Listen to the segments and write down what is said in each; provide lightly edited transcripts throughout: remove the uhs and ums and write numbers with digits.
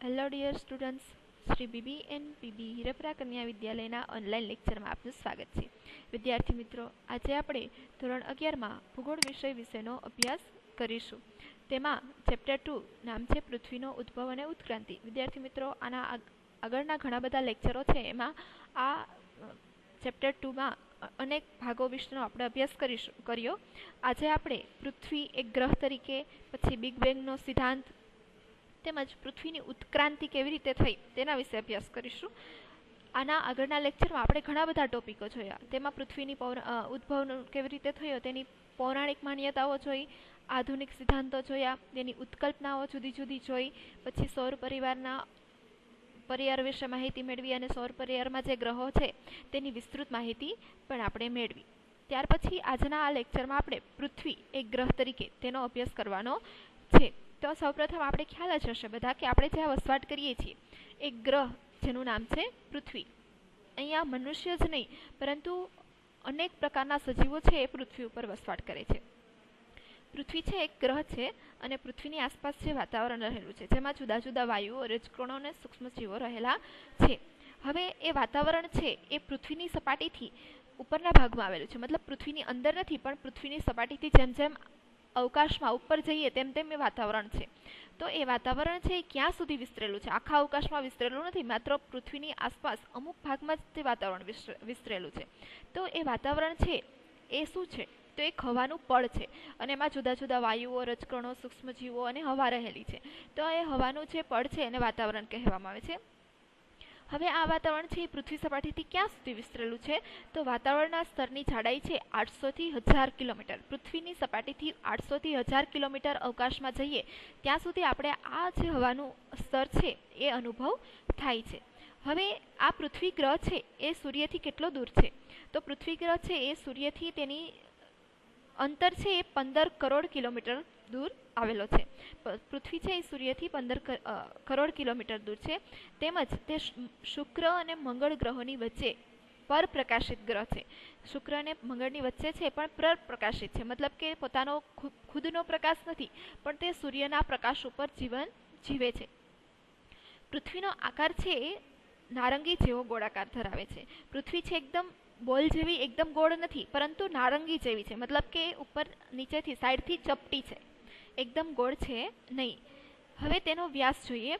Hello dear students, Shri BB Hirpara કન્યા વિદ્યાલયના online લેક્ચરમાં આપનું સ્વાગત છે. વિદ્યાર્થી મિત્રો, આજે આપણે ધોરણ 11માં ભૂગોળ વિષય વિશેનો અભ્યાસ કરીશું. તેમાં ચેપ્ટર 2 નામ છે પૃથ્વીનો ઉદ્ભવ અને ઉત્ક્રાંતિ. વિદ્યાર્થી મિત્રો, આના આગળના ઘણા બધા લેક્ચરો છે, એમાં આ ચેપ્ટર 2માં અનેક ભાગો વિશેનો આપણે અભ્યાસ કર્યો. આજે આપણે પૃથ્વી એક ગ્રહ તરીકે, પછી બિગ બેંગનો સિદ્ધાંત તેમજ પૃથ્વીની ઉત્ક્રાંતિ કેવી રીતે થઈ તેના વિશે અભ્યાસ કરીશું. આના આગળના લેક્ચરમાં આપણે ઘણા બધા ટોપિકો જોયા. તેમાં પૃથ્વીની ઉદ્ભવ કેવી રીતે થયો તેની પૌરાણિક માન્યતાઓ જોઈ, આધુનિક સિદ્ધાંતો જોયા, તેની ઉત્કલ્પનાઓ જુદી જુદી જોઈ, પછી સૌર પરિવાર વિશે માહિતી મેળવી અને સૌર પરિવારમાં જે ગ્રહો છે તેની વિસ્તૃત માહિતી પણ આપણે મેળવી. ત્યાર પછી આજના આ લેક્ચરમાં આપણે પૃથ્વી એક ગ્રહ તરીકે તેનો અભ્યાસ કરવાનો છે. તો સૌપ્રથમ આપણે ખ્યાલ જ હશે બધા કે આપણે જ્યાં વસવાટ કરીએ છીએ એક ગ્રહ જેનું નામ છે પૃથ્વી. અહીંયા મનુષ્ય જ નહીં પરંતુ અનેક પ્રકારના સજીવો છે એ પૃથ્વી ઉપર વસવાટ કરે છે. પૃથ્વી છે એક ગ્રહ છે અને પૃથ્વીની આસપાસ જે વાતાવરણ રહેલું છે જેમાં જુદા જુદા વાયુઓ, રજકણો અને સૂક્ષ્મજીવો રહેલા છે. હવે એ વાતાવરણ છે એ પૃથ્વીની સપાટીથી ઉપરના ભાગમાં આવેલું છે, મતલબ પૃથ્વીની અંદર નથી પણ પૃથ્વીની સપાટીથી જેમ જેમ અવકાશમાં ઉપર જઈએ તેમ તેમ એ વાતાવરણ છે. તો એ વાતાવરણ છે એ ક્યાં સુધી વિસ્તરેલું છે? આખા અવકાશમાં વિસ્તરેલું નથી, માત્ર પૃથ્વીની આસપાસ અમુક ભાગમાં જ તે વાતાવરણ વિસ્તરેલું છે. તો એ વાતાવરણ છે એ શું છે? તો એક હવાનું પડ છે અને એમાં જુદા જુદા વાયુઓ, રજકણો, સૂક્ષ્મજીવો અને હવા રહેલી છે. તો એ હવાનું જે પડ છે એને વાતાવરણ કહેવામાં આવે છે. હવે આ વાતાવરણ છે એ પૃથ્વી સપાટીથી ક્યાં સુધી વિસ્તરેલું છે? તો વાતાવરણના સ્તરની જાડાઈ છે 800 થી 1000 કિલોમીટર. પૃથ્વીની સપાટીથી 800 થી 1000 કિલોમીટર અવકાશમાં જઈએ ત્યાં સુધી આપણે આ જે હવાનું સ્તર છે એ અનુભવ થાય છે. હવે આ પૃથ્વી ગ્રહ છે એ સૂર્યથી કેટલો દૂર છે? તો પૃથ્વી ગ્રહ છે એ સૂર્યથી તેની અંતર છે એ 15 કરોડ કિલોમીટર દૂર આવેલો છે. પૃથ્વી છે એ સૂર્યથી 15 કરોડ કિલોમીટર દૂર છે. તેમજ તે શુક્ર અને મંગળ ગ્રહોની વચ્ચે પરપ્રકાશિત ગ્રહ છે. શુક્ર અને મંગળની વચ્ચે છે પણ પરપ્રકાશિત છે, મતલબ કે પોતાનો ખુદનો પ્રકાશ નથી પણ તે સૂર્યના પ્રકાશ ઉપર જીવન જીવે છે. પૃથ્વીનો આકાર છે એ નારંગી જેવો ગોળાકાર ધરાવે છે. પૃથ્વી છે એકદમ બોલ જેવી એકદમ ગોળ નથી પરંતુ નારંગી જેવી છે, મતલબ કે ઉપર નીચેથી સાઈડથી ચપટી છે, એકદમ ગોળ છે નહીં. હવે તેનો વ્યાસ જોઈએ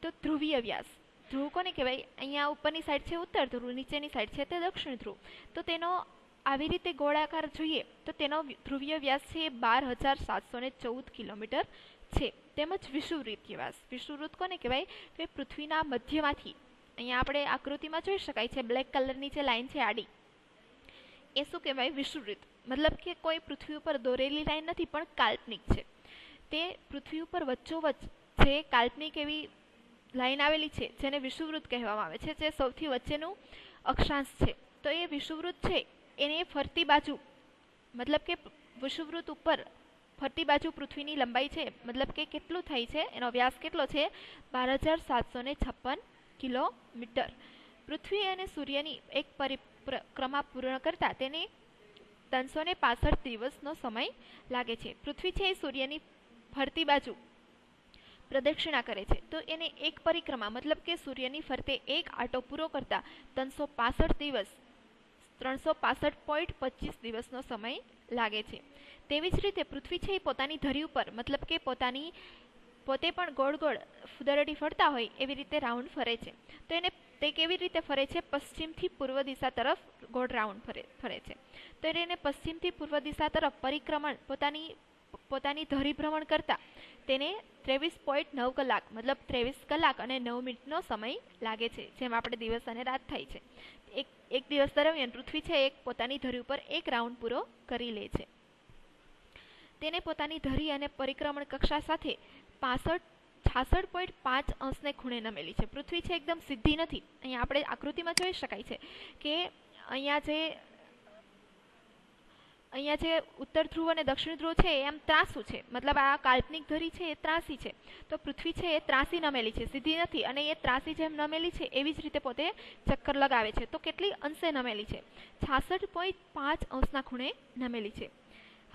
તો ધ્રુવીય વ્યાસ. ધ્રુવ કોને કહેવાય? અહીંયા ઉપરની સાઈડ છે ઉત્તર ધ્રુવ, નીચેની સાઈડ છે તે દક્ષિણ ધ્રુવ. તો તેનો આવી રીતે ગોળાકાર જોઈએ તો તેનો ધ્રુવીય વ્યાસ છે એ 12,714 કિલોમીટર છે. તેમજ વિષુવવૃત્ત વ્યાસ. વિષુવવૃત્ત કોને કહેવાય? કે પૃથ્વીના મધ્યમાંથી, અહીંયા આપણે આકૃતિમાં જોઈ શકાય છે બ્લેક કલરની જે લાઈન છે આડી, એ શું કહેવાય? વિષુવવૃત્ત. મતલબ કે કોઈ પૃથ્વી ઉપર દોરેલી લાઈન નથી પણ કાલ્પનિક છે. તે પૃથ્વી ઉપર વચ્ચોવચ્ચ જે કાલ્પનિક એવી લાઈન આવેલી છે જેને વિષુવવૃત્ત કહેવામાં આવે છે, જે સૌથી વચ્ચેનું અક્ષાંશ છે. તો એ વિષુવવૃત્ત છે એને ફરતી બાજુ, મતલબ કે વિષુવવૃત્ત ઉપર ફરતી બાજુ પૃથ્વીની લંબાઈ છે, મતલબ કે કેટલું થાય છે, એનો વ્યાસ કેટલો છે? 12,756 કિલોમીટર. પૃથ્વી અને સૂર્યની એક પરિક્રમા પૂર્ણ કરતા તેને 365 દિવસનો સમય લાગે છે. પૃથ્વી છે એ સૂર્યની ફરતી બાજુ પ્રદક્ષિણા કરે છે તો એને એક પરિક્રમા, મતલબ કે સૂર્યની ફરતે એક આંટો પૂરો કરતા 365 દિવસ, 365.25 દિવસનો સમય લાગે છે. તેવી જ રીતે પૃથ્વી છે એ પોતાની ધરી ઉપર, મતલબ કે પોતે પણ ગોળ ગોળ ફૂદરડી ફરતા હોય એવી રીતે રાઉન્ડ ફરે છે. તો તે કેવી રીતે ફરે છે? પશ્ચિમથી પૂર્વ દિશા તરફ ગોળ રાઉન્ડ ફરે છે. તો એને પશ્ચિમથી પૂર્વ દિશા તરફ પરિક્રમણ પોતાની ધરી ભ્રમણ કરતા તેને 23.9 કલાક, મતલબ 23 કલાક અને 9 મિનિટનો સમય લાગે છે. જેમ આપણે દિવસ અને રાત થાય છે, એક દિવસ દરમિયાન પૃથ્વી છે એક પોતાની ધરી ઉપર એક રાઉન્ડ પૂરો કરી લે છે. તેને પોતાની ધરી અને પરિક્રમણ કક્ષા સાથે 66.5 અંશને ખૂણે નમેલી છે. પૃથ્વી છે એકદમ સીધી નથી. અહીંયા આપણે આકૃતિમાં જોઈ શકાય છે કે અહીંયા જે ઉત્તર ધ્રુવ અને દક્ષિણ ધ્રુવ છે એમ ત્રાસું છે, મતલબ આ કાલ્પનિક ધરી છે એ ત્રાસી છે. તો પૃથ્વી છે એ ત્રાસી નમેલી છે, સીધી નથી. અને એ ત્રાસી જેમ નમેલી છે એવી જ રીતે પોતે ચક્કર લગાવે છે. તો કેટલી અંશે નમેલી છે? 66.5 અંશના ખૂણે નમેલી છે.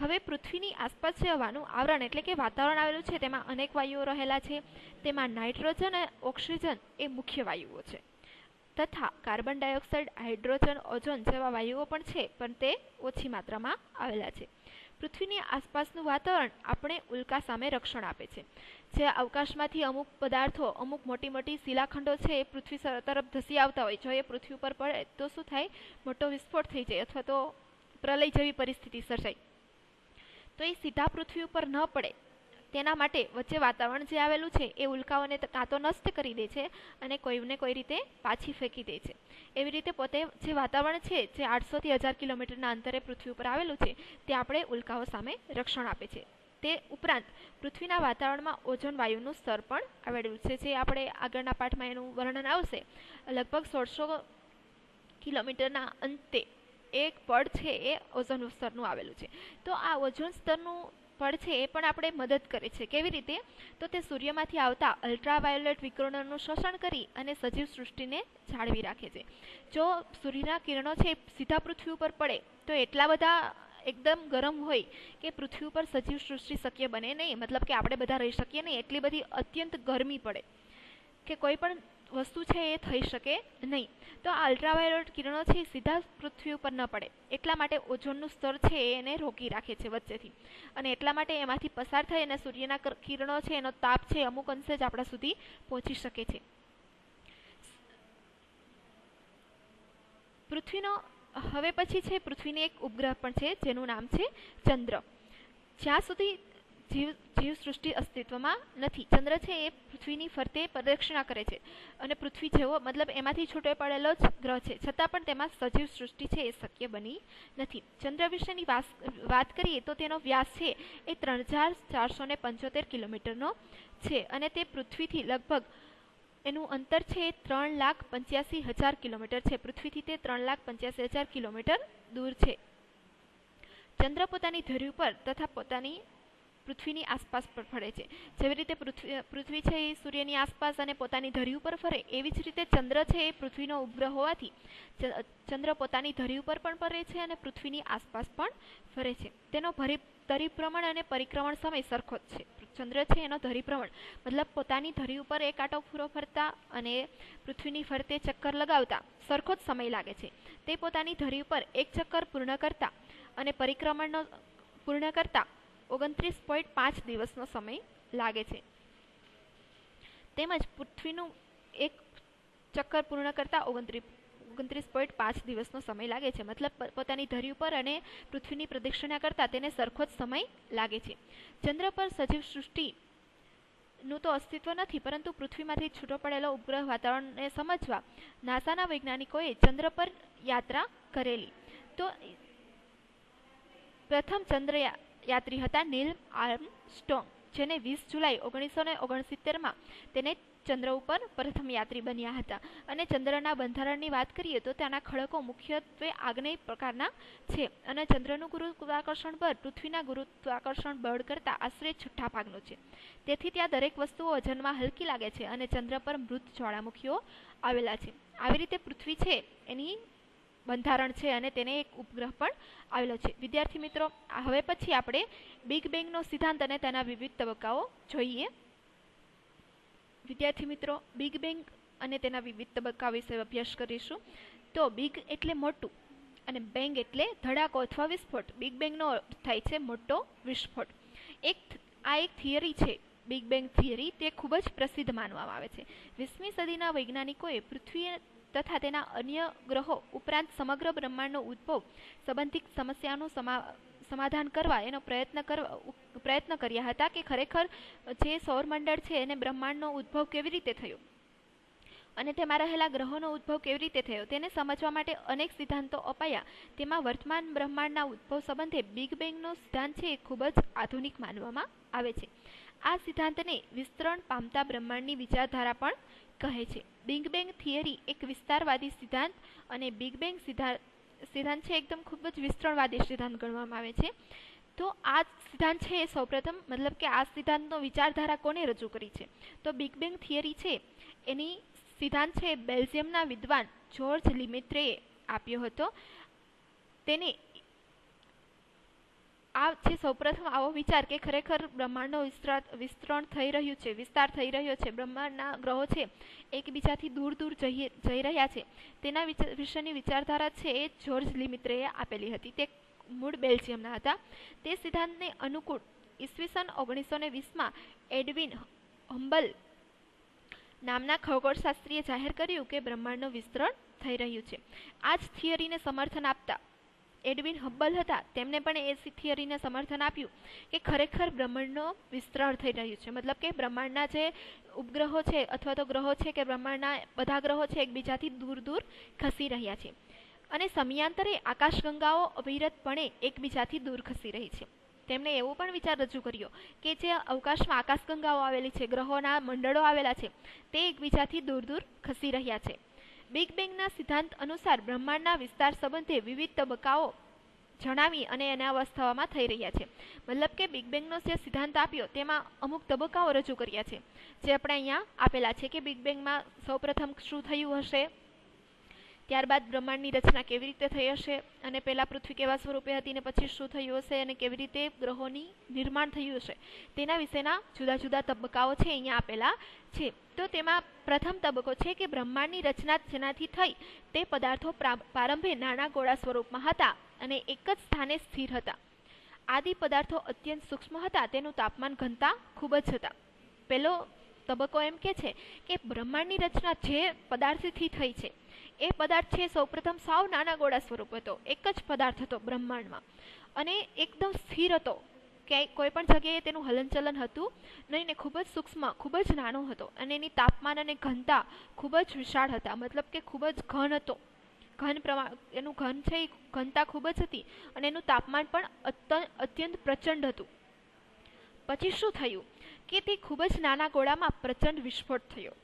હવે પૃથ્વીની આસપાસ જે હવાનું આવરણ એટલે કે વાતાવરણ આવેલું છે તેમાં અનેક વાયુઓ રહેલા છે. તેમાં નાઇટ્રોજન અને ઓક્સિજન એ મુખ્ય વાયુઓ છે તથા કાર્બન ડાયોક્સાઇડ, હાઇડ્રોજન, ઓઝોન જેવા વાયુઓ પણ છે, પણ તે ઓછી માત્રામાં આવેલા છે. પૃથ્વીની આસપાસનું વાતાવરણ આપણે ઉલ્કા સામે રક્ષણ આપે છે. જે અવકાશમાંથી અમુક પદાર્થો, અમુક મોટી મોટી શિલાખંડો છે એ પૃથ્વી તરફ ધસી આવતા હોય, જો એ પૃથ્વી ઉપર પડે તો શું થાય, મોટો વિસ્ફોટ થઈ જાય અથવા તો પ્રલય જેવી પરિસ્થિતિ સર્જાય. તો એ સીધા પૃથ્વી ઉપર ન પડે તેના માટે વચ્ચે વાતાવરણ જે આવેલું છે એ ઉલ્કાઓને કાં તો નષ્ટ કરી દે છે અને કોઈને કોઈ રીતે પાછી ફેંકી દે છે. એવી રીતે પોતે જે વાતાવરણ છે જે 800 થી 1000 કિલોમીટરના અંતરે પૃથ્વી ઉપર આવેલું છે તે આપણે ઉલ્કાઓ સામે રક્ષણ આપે છે. તે ઉપરાંત પૃથ્વીના વાતાવરણમાં ઓઝોન વાયુનું સ્તર પણ આવેલું છે, જે આપણે આગળના પાઠમાં એનું વર્ણન આવશે. લગભગ 1600 કિલોમીટરના અંતે એક પડ છે એ ઓઝોન સ્તરનું આવેલું છે. તો આ ઓઝોન સ્તરનું પડ છે એ પણ આપણે મદદ કરે છે. કેવી રીતે? તો તે સૂર્યમાંથી આવતા અલ્ટ્રાવાયોલેટ વિકિરણોનું શોષણ કરી અને સજીવ સૃષ્ટિને જાળવી રાખે છે. જો સૂર્યના કિરણો છે સીધા પૃથ્વી ઉપર પડે તો એટલા બધા એકદમ ગરમ હોય કે પૃથ્વી ઉપર સજીવ સૃષ્ટિ શક્ય બને નહીં, મતલબ કે આપણે બધા રહી શકીએ નહીં. એટલી બધી અત્યંત ગરમી પડે કે કોઈ પણ વસ્તુ છે એ થઈ શકે નહીં. તો આ અલ્ટ્રાવાયોલેટ કિરણો છે સીધા પૃથ્વી ઉપર ન પડે એટલા માટે ઓઝોનનું સ્તર છે એને રોકી રાખે છે વચ્ચેથી, અને એટલા માટે એમાંથી પસાર થઈ અને સૂર્યના કિરણો છે એનો તાપ છે અમુક અંશે જ આપણા સુધી પહોંચી શકે છે. પૃથ્વીનો હવે પછી છે પૃથ્વીની એક ઉપગ્રહ પણ છે જેનું નામ છે ચંદ્ર. જ્યાં સુધી જીવ સૃષ્ટિ અસ્તિત્વમાં નથી, ચંદ્ર છે એ પૃથ્વીની ફરતે પ્રદક્ષિણા કરે છે અને પૃથ્વી જેવો મતલબ એમાંથી છૂટો પડેલો જ ગ્રહ છે, છતાં પણ તેમાં સજીવ સૃષ્ટિ છે એ શક્ય બની નથી. ચંદ્ર વિશેની વાત કરીએ તો તેનો વ્યાસ છે એ 3475 કિલોમીટરનો છે અને તે પૃથ્વીથી લગભગ એનું અંતર છે એ 3,85,000 કિલોમીટર છે. પૃથ્વીથી તે 3,85,000 કિલોમીટર દૂર છે. ચંદ્ર પોતાની ધરી ઉપર તથા પોતાની પૃથ્વીની આસપાસ પર ફરે છે. જેવી રીતે પૃથ્વી છે એ સૂર્યની આસપાસ અને પોતાની ધરી ઉપર ફરે, એવી જ રીતે ચંદ્ર છે એ પૃથ્વીનો ઉપગ્રહ હોવાથી ચંદ્ર પોતાની ધરી ઉપર પણ ફરે છે અને પૃથ્વીની આસપાસ પણ ફરે છે. તેનો ધરીભ્રમણ અને પરિક્રમણ સમય સરખો જ છે. ચંદ્ર છે એનો ધરીભ્રમણ મતલબ પોતાની ધરી ઉપર એક આંટો પૂરો ફરતા અને પૃથ્વીની ફરતે ચક્કર લગાવતા સરખો જ સમય લાગે છે. તે પોતાની ધરી ઉપર એક ચક્કર પૂર્ણ કરતા અને પરિક્રમણનો પૂર્ણ કરતા 29.5 દિવસનો સમય લાગે છે. તેમજ પૃથ્વીનું એક ચક્કર પૂર્ણ કરતા 29.5 દિવસનો સમય લાગે છે. મતલબ પોતાની ધરી ઉપર અને પૃથ્વીની પ્રદક્ષિણા કરતા તેને સરખો જ સમય લાગે છે. ચંદ્ર પર સજીવ સૃષ્ટિનું તો અસ્તિત્વ નથી, પરંતુ પૃથ્વીમાંથી છૂટો પડેલો ઉપગ્રહ વાતાવરણને સમજવા નાસાના વૈજ્ઞાનિકોએ ચંદ્ર પર યાત્રા કરેલી. તો પ્રથમ ચંદ્રયાત્રી હતા નીલ આર્મસ્ટ્રોંગ, જેને 20 જુલાઈ 1969માં તેને ચંદ્ર ઉપર પ્રથમ યાત્રી બન્યા હતા. અને ચંદ્રના બંધારણની વાત કરીએ તો તેના ખડકો મુખ્યત્વે આગ્નેય પ્રકારના છે અને ચંદ્રનું ગુરુત્વાકર્ષણ બળ પૃથ્વીના ગુરુત્વાકર્ષણ બળ કરતાં આશરે 6 ભાગનું છે. તેથી ત્યાં દરેક વસ્તુઓ વજનમાં હલકી લાગે છે અને ચંદ્ર પર મૃત જ્વાળામુખીઓ આવેલા છે. આવી રીતે પૃથ્વી છે એની બંધારણ છે અને તેને એક ઉપગ્રહ પણ આવેલો છે. વિદ્યાર્થી મિત્રો, હવે પછી આપણે બિગ બેંગનો સિદ્ધાંત અને તેના વિવિધ તબક્કાઓ જોઈએ. વિદ્યાર્થી મિત્રો, બિગ બેંગ અને તેના વિવિધ તબક્કા વિશે અભ્યાસ કરીશું. તો બિગ એટલે મોટું અને બેંગ એટલે ધડાકો અથવા વિસ્ફોટ. બિગ બેંગનો અર્થ થાય છે મોટો વિસ્ફોટ. આ એક થિયરી છે, બિગ બેંગ થિયરી. તે ખૂબ જ પ્રસિદ્ધ માનવામાં આવે છે. 20મી સદીના વૈજ્ઞાનિકોએ પૃથ્વી તથા તેના અન્ય ગ્રહો ઉપરાંત સમગ્ર બ્રહ્માંડનો ઉદ્ભવ સંબંધિત સમસ્યાનું સમાધાન કરવા એનો પ્રયત્ન કર્યા હતા કે ખરેખર જે સૌરમંડળ છે એને બ્રહ્માંડનો ઉદ્ભવ કેવી રીતે થયો અને તેમાં રહેલા ગ્રહોનો ઉદ્ભવ કેવી રીતે થયો તેને સમજવા માટે અનેક સિદ્ધાંતો અપાયા. તેમાં વર્તમાન બ્રહ્માંડના ઉદ્ભવ સંબંધે બિગ બેંગનો સિદ્ધાંત છે એ ખૂબ જ આધુનિક માનવામાં આવે છે. આ સિદ્ધાંતને વિસ્તરણ પામતા બ્રહ્માંડની વિચારધારા પણ કહે છે. બિગ બેંગ થિયરી એક વિસ્તારવાદી સિદ્ધાંત અને બિગ બેંગ સિદ્ધાંત છે એકદમ ખૂબ જ વિસ્તરણવાદી સિદ્ધાંત ગણવામાં આવે છે. તો આ સિદ્ધાંત છે એ સૌપ્રથમ મતલબ કે આ સિદ્ધાંતનો વિચારધારા કોને રજૂ કરી છે? તો બિગ બેંગ થિયરી છે એની સિદ્ધાંત છે બેલ્જિયમના વિદ્વાન જ્યોર્જ લિમેત્રેએ આપ્યો હતો. તેને આ છે સૌપ્રથમ આવો વિચાર કે ખરેખર બ્રહ્માંડનો વિસ્તરણ થઈ રહ્યું છે, વિસ્તાર થઈ રહ્યો છે, બ્રહ્માંડના ગ્રહો છે એકબીજાથી દૂર દૂર જઈ રહ્યા છે, તેના વિશેની વિચારધારા છે એ જ્યોર્જ લિમિત્રેએ આપેલી હતી. તે મૂળ બેલ્જિયમના હતા. તે સિદ્ધાંતને અનુકૂળ ઈસવીસન 1920માં એડવિન હમ્બલ નામના ખગોળશાસ્ત્રીએ જાહેર કર્યું કે બ્રહ્માંડનું વિસ્તરણ થઈ રહ્યું છે. આ જ થિયરીને સમર્થન આપતા એડવિન હબ્બલ હતા, તેમણે પણ એ થિયરીને સમર્થન આપ્યું કે ખરેખર બ્રહ્માંડનું વિસ્તરણ થઈ રહ્યું છે. મતલબ કે બ્રહ્માંડના જે ઉપગ્રહો છે અથવા તો ગ્રહો છે કે બ્રહ્માંડના બધા ગ્રહો છે એકબીજાથી દૂર દૂર ખસી રહ્યા છે અને સમયાંતરે આકાશગંગાઓ અવિરતપણે એકબીજાથી દૂર ખસી રહી છે. તેમણે એવો પણ વિચાર રજૂ કર્યો કે જે અવકાશમાં આકાશગંગાઓ આવેલી છે, ગ્રહોના મંડળો આવેલા છે, તે એકબીજાથી દૂર દૂર ખસી રહ્યા છે. બિગ બેંગના સિદ્ધાંત અનુસાર બ્રહ્માંડના વિસ્તાર સંબંધે વિવિધ તબક્કાઓ જણાવી અને એના અવસ્થાઓમાં થઈ રહ્યા છે. મતલબ કે બિગ બેંગનો જે સિદ્ધાંત આપ્યો તેમાં અમુક તબક્કાઓ રજૂ કર્યા છે જે આપણે અહીંયા આપેલા છે કે બિગ બેંગમાં સૌપ્રથમ શું થયું હશે, ત્યારબાદ બ્રહ્માંડની રચના કેવી રીતે થઈ હશે અને પહેલા પૃથ્વી કેવા સ્વરૂપે હતી ને પછી શું થયું હશે અને કેવી રીતે ગ્રહોની નિર્માણ થયું હશે તેના વિશેના જુદા જુદા તબક્કાઓ છે અહીંયા આપેલા છે. તો તેમાં પ્રથમ તબક્કો છે કે બ્રહ્માંડની રચના જેનાથી થઈ તે પદાર્થો પ્રારંભે નાના ગોળા સ્વરૂપમાં હતા અને એક જ સ્થાને સ્થિર હતા. આદિ પદાર્થો અત્યંત સૂક્ષ્મ હતા, તેનું તાપમાન ઘનતા ખૂબ જ હતા. પહેલો તબક્કો એમ કે છે કે બ્રહ્માંડની રચના જે પદાર્થથી થઈ છે એ પદાર્થ છે સૌપ્રથમ સાવ નાના ગોળા સ્વરૂપ હતો, એક જ પદાર્થ હતો બ્રહ્માંડમાં અને એકદમ સ્થિર હતો, કે કોઈ પણ જગ્યાએ તેનું હલનચલન હતું નહીં ને ખૂબ જ સૂક્ષ્મ, ખૂબ જ નાનો હતો અને એની તાપમાન અને ઘનતા ખૂબ જ વિશાળ હતા. મતલબ કે ખૂબ જ ઘન હતો, એનું ઘન છે એ ઘનતા ખૂબ જ હતી અને એનું તાપમાન પણ અત્યંત પ્રચંડ હતું. પછી શું થયું કે તે ખૂબ જ નાના ગોળામાં પ્રચંડ વિસ્ફોટ થયો.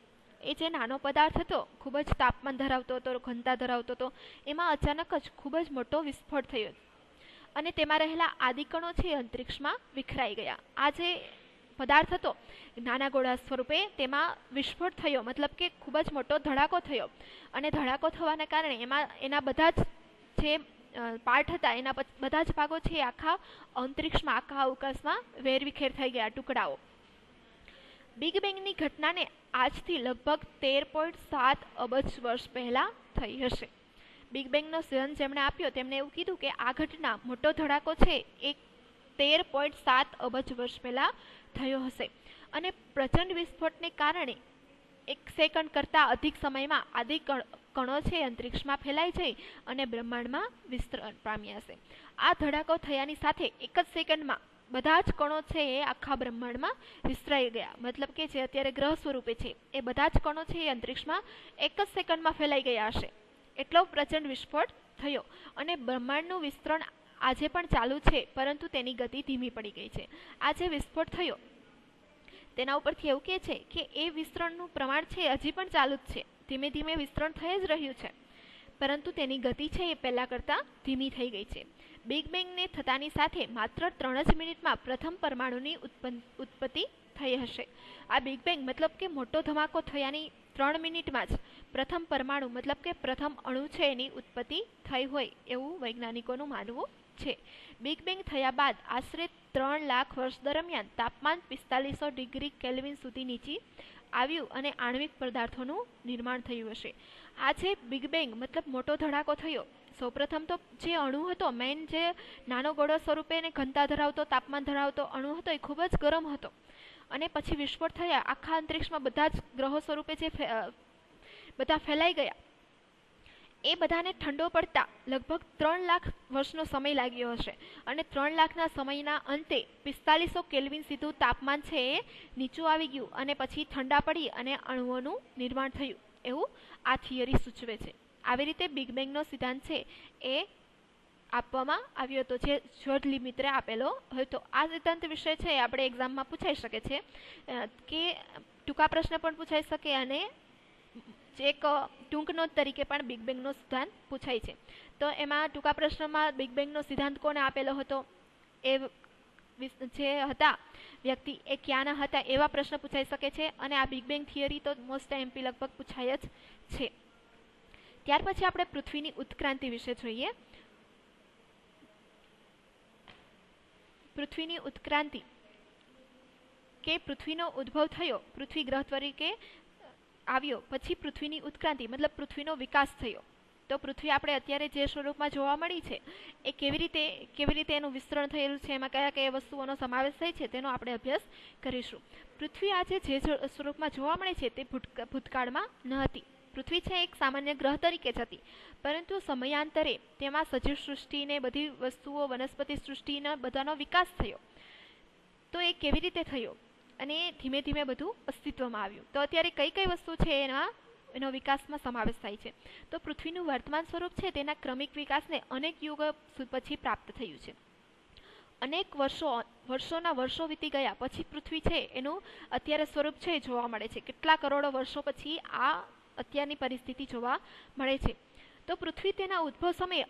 એ જે નાનો પદાર્થ હતો, ખૂબ જ તાપમાન ધરાવતો હતો, ઘનતા ધરાવતો હતો, એમાં અચાનક જ ખૂબ જ મોટો વિસ્ફોટ થયો અને તેમાં રહેલા આદિકણો છે અંતરિક્ષમાં વિખરાઈ ગયા. આ જે પદાર્થ હતો નાના ગોળા સ્વરૂપે તેમાં વિસ્ફોટ થયો, મતલબ કે ખૂબ જ મોટો ધડાકો થયો અને ધડાકો થવાના કારણે એના બધા જ જે પાર્ટ હતા એના બધા જ ભાગો છે આખા અંતરિક્ષમાં, આખા અવકાશમાં વેરવિખેર થઈ ગયા, ટુકડાઓ. બિગ બેંગની ઘટનાને આજથી લગભગ 13.7 અબજ વર્ષ પહેલા થઈ હશે. બિગ બેંગનો સિદ્ધાંત જેમણે આપ્યો તેમણે એવું કીધું કે આ ઘટના, મોટો ધડાકો છે એ 13.7 અબજ વર્ષ પહેલા થયો હશે અને પ્રચંડ વિસ્ફોટને કારણે 1 સેકન્ડ કરતાં અધિક સમયમાં આદિ કણો છે અંતરિક્ષમાં ફેલાઈ જઈ અને બ્રહ્માંડમાં વિસ્તરણ પામ્યા હશે. આ ધડાકો થયાની સાથે એક જ સેકન્ડમાં બધા જ કણો છે એ આખા બ્રહ્માંડમાં વિસ્તરાઈ ગયા. મતલબ કે જે અત્યારે ગ્રહ સ્વરૂપે છે એ બધા જ કણો છે એ અંતરિક્ષમાં એક જ સેકન્ડમાં ફેલાઈ ગયા હશે. એટલો પ્રચંડ વિસ્ફોટ થયો અને બ્રહ્માંડનું વિસ્તરણ આજે પણ ચાલુ છે, પરંતુ તેની ગતિ ધીમી પડી ગઈ છે. આ જે વિસ્ફોટ થયો તેના ઉપરથી એવું કહે છે કે એ વિસ્તરણનું પ્રમાણ છે હજી પણ ચાલુ જ છે, ધીમે ધીમે વિસ્તરણ થઈ જ રહ્યું છે, પરંતુ તેની ગતિ છે એ પહેલા કરતાં ધીમી થઈ ગઈ છે. બિગ બેંગને થતાની સાથે માત્ર 3 જ મિનિટમાં પ્રથમ પરમાણુની ઉત્પત્તિ થઈ હશે. આ બિગ બેંગ મતલબ કે મોટો ધમાકો થયાની 3 મિનિટમાં જ પ્રથમ પરમાણુ મતલબ કે પ્રથમ અણુ છે એની ઉત્પત્તિ થઈ હોય એવું વૈજ્ઞાનિકોનું માનવું છે. બિગ બેંગ થયા બાદ આશરે 3 લાખ વર્ષ દરમિયાન તાપમાન 4500 ડિગ્રી કેલ્વિન સુધી નીચે આવ્યું અને આણ્વિક પદાર્થોનું નિર્માણ થયું હશે. આ જે બિગ બેંગ મતલબ મોટો ધડાકો થયો, સૌપ્રથમ તો જે અણુ હતો, મેઇન જે નાનો ગોળો સ્વરૂપે અને ઘનતા ધરાવતો, તાપમાન ધરાવતો અણુ હતો એ ખૂબ જ ગરમ હતો અને પછી વિસ્ફોટ થયા, આખા અંતરિક્ષમાં બધા જ ગ્રહો સ્વરૂપે જે બધા ફેલાઈ ગયા, એ બધાને ઠંડો પડતા લગભગ 3 લાખ વર્ષનો સમય લાગ્યો હશે અને 3 લાખના સમયના અંતે 4500 કેલ્વિન સીધું તાપમાન છે એ નીચું આવી ગયું અને પછી ઠંડા પડી અને અણુઓનું નિર્માણ થયું એવું આ થિયરી સૂચવે છે. આવી રીતે બિગ બેંગનો સિદ્ધાંત છે એ આપવામાં આવ્યો હતો, જે જ્યોર્જ લિમિત્રે આપેલો હતો. આ સિદ્ધાંત વિશે છે આપણે એક્ઝામમાં પૂછાઈ શકે છે કે ટૂંકા પ્રશ્ન પણ પૂછાઈ શકે અને એક ટૂંક નોંધ તરીકે પણ બિગ બેંગનો સિદ્ધાંત પૂછાય છે. તો એમાં ટૂંકા પ્રશ્નમાં બિગ બેંગનો સિદ્ધાંત કોને આપેલો હતો, એ જે હતા વ્યક્તિ એ ક્યાંના હતા, એવા પ્રશ્ન પૂછાઈ શકે છે અને આ બિગ બેંગ થિયરી તો મોસ્ટ એમપી લગભગ પૂછાય જ છે. ત્યાર પછી આપણે પૃથ્વીની ઉત્ક્રાંતિ વિશે જોઈએ. પૃથ્વીની ઉત્ક્રાંતિ કે પૃથ્વીનો ઉદ્ભવ થયો, પૃથ્વી ગ્રહ તરીકે આવ્યો પછી પૃથ્વીની ઉત્ક્રાંતિ મતલબ પૃથ્વીનો વિકાસ થયો. તો પૃથ્વી આપણે અત્યારે જે સ્વરૂપમાં જોવા મળી છે એ કેવી રીતે એનું વિસ્તરણ થયેલું છે, એમાં કયા કયા વસ્તુઓનો સમાવેશ થાય છે તેનો આપણે અભ્યાસ કરીશું. પૃથ્વી આજે જે સ્વરૂપમાં જોવા મળે છે તે ભૂતકાળમાં ન હતી. પૃથ્વી છે એક સામાન્ય ગ્રહ તરીકે જ હતી, પરંતુ સમયાંતરે તેમાં સજીવ સૃષ્ટિને બધી વસ્તુઓ વનસ્પતિ સૃષ્ટિનો બધાનો વિકાસ થયો. તો એ કેવી રીતે થયો અને ધીમે ધીમે બધું અસ્તિત્વમાં આવ્યું. તો અત્યારે કઈ કઈ વસ્તુ છે એનો વિકાસમાં સમાવેશ થાય છે. તો પૃથ્વીનું વર્તમાન સ્વરૂપ છે તેના ક્રમિક વિકાસને અનેક યુગ પછી પ્રાપ્ત થયું છે. અનેક વર્ષોના વર્ષો વીતી ગયા પછી પૃથ્વી છે એનું અત્યારે સ્વરૂપ છે જોવા મળે છે. કેટલા કરોડો વર્ષો પછી આ અત્યારની પરિસ્થિતિ જોવા મળે છે. તો પૃથ્વી તેના ઉદ્ભવ સમયે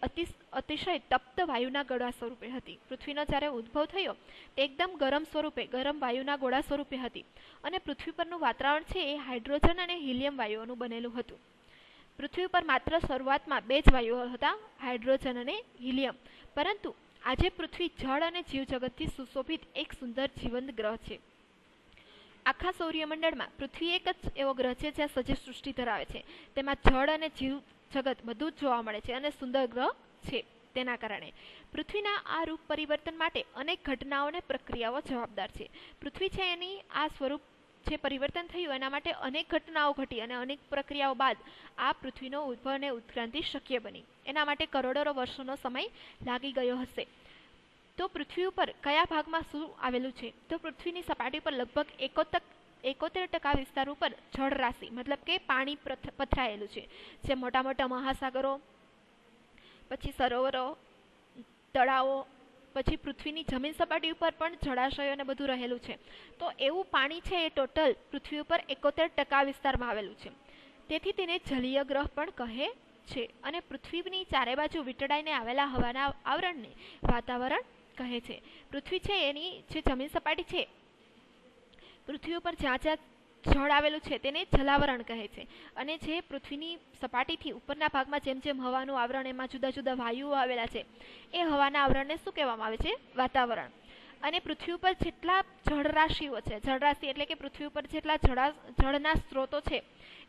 અતિશય તપ્ત વાયુના ગોળા સ્વરૂપે હતી. પૃથ્વીનો જ્યારે ઉદ્ભવ થયો તે એકદમ ગરમ વાયુના ગોળા સ્વરૂપે હતી અને પૃથ્વી પરનું વાતાવરણ છે એ હાઇડ્રોજન અને હિલિયમ વાયુઓનું બનેલું હતું. પૃથ્વી પર માત્ર શરૂઆતમાં 2 જ વાયુઓ હતા, હાઇડ્રોજન અને હિલિયમ. પરંતુ આજે પૃથ્વી જળ અને જીવજગતથી સુશોભિત એક સુંદર જીવંત ગ્રહ છે. આખા સૌર્યમંડળમાં પૃથ્વી એક જ એવો ગ્રહ છે જ્યાં સજીવ સૃષ્ટિ ધરાવે છે. તેમાં જળ અને જીવ જગત બધું જ જોવા મળે છે અને સુંદર ગ્રહ છે. તેના કારણે પૃથ્વીના આ રૂપ પરિવર્તન માટે અનેક ઘટનાઓ અને પ્રક્રિયાઓ જવાબદાર છે. પૃથ્વી છે એની આ સ્વરૂપ જે પરિવર્તન થયું એના માટે અનેક ઘટનાઓ ઘટી અને અનેક પ્રક્રિયાઓ બાદ આ પૃથ્વીનો ઉદ્ભવ અને ઉત્ક્રાંતિ શક્ય બની. એના માટે કરોડો વર્ષોનો સમય લાગી ગયો હશે. તો પૃથ્વી ઉપર કયા ભાગમાં શું આવેલું છે? તો પૃથ્વીની સપાટી પર લગભગ 71% વિસ્તાર ઉપર જળ રાશિ મતલબ કે પાણી પથરાયેલું છે. જે મોટા મોટા મહાસાગરો, પછી સરોવરો, તળાવો, પછી પૃથ્વીની જમીન સપાટી ઉપર પણ જળાશયો ને બધું રહેલું છે. તો એવું પાણી છે એ ટોટલ પૃથ્વી ઉપર 71% વિસ્તારમાં આવેલું છે. તેથી તેને જલીય ગ્રહ પણ કહે છે. અને પૃથ્વીની ચારે બાજુ વીંટળાઈને આવેલા હવાના આવરણને વાતાવરણ કહે છે. પૃથ્વી છે એની જે જમીન સપાટી છે, પૃથ્વી ઉપર જ્યાં જ્યાં જળ આવેલું છે તેને જલાવરણ કહે છે. અને જે પૃથ્વીની સપાટીથી ઉપરના ભાગમાં જેમ જેમ હવાનું આવરણ એમાં જુદા જુદા વાયુઓ આવેલા છે એ હવાના આવરણને શું કહેવામાં આવે છે? વાતાવરણ. અને પૃથ્વી ઉપર જેટલા જળરાશિઓ છે, જળરાશિ એટલે કે પૃથ્વી ઉપર જેટલા જળના સ્ત્રોતો છે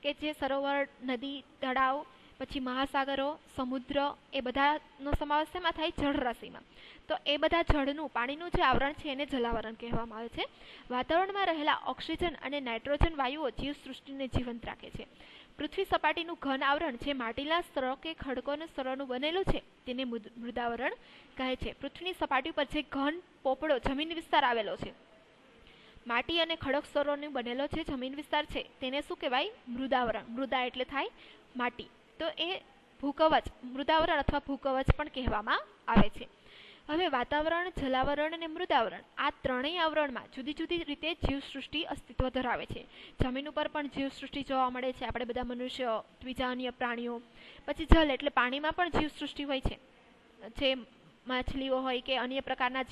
કે જે સરોવર, નદી, તળાવ, પછી મહાસાગરો, સમુદ્ર એ બધાનો સમાવેશ શેમાં થાય? જળરાશિમાં. તો એ બધા જળનું પાણીનું જે આવરણ છે એને જલાવરણ કહેવામાં આવે છે. વાતાવરણમાં રહેલા ઓક્સિજન અને નાઇટ્રોજન વાયુઓ જીવસૃષ્ટિને જીવંત રાખે છે. પૃથ્વી સપાટીનું ઘન આવરણ જે માટીના સ્તરો કે ખડકોના સ્તરોનું બનેલું છે તેને મૃદાવરણ કહે છે. પૃથ્વીની સપાટી પર જે ઘન પોપડો જમીન વિસ્તાર આવેલો છે, માટી અને ખડક સ્તરોનો બનેલો જે જમીન વિસ્તાર છે તેને શું કહેવાય? મૃદાવરણ. મૃદા એટલે થાય માટી. તો એ ભૂકવચ, મૃદાવરણ અથવા ભૂકવચ પણ કહેવામાં આવે છે. હવે વાતાવરણ, જલાવરણ અને મૃદાવરણ આ ત્રણેય આવરણમાં જુદી જુદી રીતે જીવસૃષ્ટિ અસ્તિત્વ ધરાવે છે. જમીન ઉપર પણ જીવસૃષ્ટિ જોવા મળે છે, આપણે બધા મનુષ્યો, બીજા અન્ય પ્રાણીઓ. પછી જલ એટલે પાણીમાં પણ જીવસૃષ્ટિ હોય છે, જે માછલીઓ હોય કે અન્ય પ્રકારના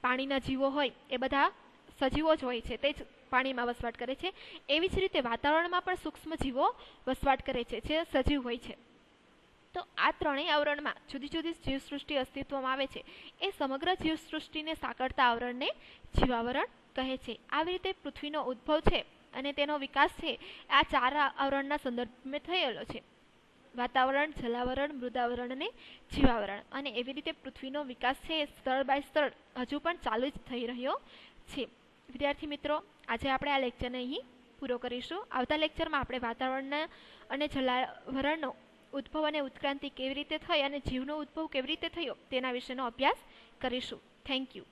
પાણીના જીવો હોય એ બધા સજીવો જ હોય છે, તે જ પાણીમાં વસવાટ કરે છે. એવી જ રીતે વાતાવરણમાં પણ સૂક્ષ્મ જીવો વસવાટ કરે છે જે સજીવ હોય છે. તો આ ત્રણેય આવરણમાં જુદી જુદી જીવસૃષ્ટિ અસ્તિત્વમાં આવે છે. એ સમગ્ર જીવસૃષ્ટિને સાંકળતા આવરણને જીવાવરણ કહે છે. આવી રીતે પૃથ્વીનો ઉદ્ભવ છે અને તેનો વિકાસ છે આ 4 આવરણના સંદર્ભમાં થયેલો છે: વાતાવરણ, જલાવરણ, મૃદાવરણ અને જીવાવરણ. અને એવી રીતે પૃથ્વીનો વિકાસ છે એ સ્થળ બાય સ્થળ હજુ પણ ચાલુ જ થઈ રહ્યો છે. વિદ્યાર્થી મિત્રો, આજે આપણે આ લેક્ચરને અહીં પૂરો કરીશું. આવતા લેક્ચરમાં આપણે વાતાવરણ અને જલાવરણનો ઉદ્ભવ અને ઉત્ક્રાંતિ કેવી રીતે થઈ અને જીવનો ઉદ્ભવ કેવી રીતે થયો તેના વિશેનો અભ્યાસ કરીશું. Thank you.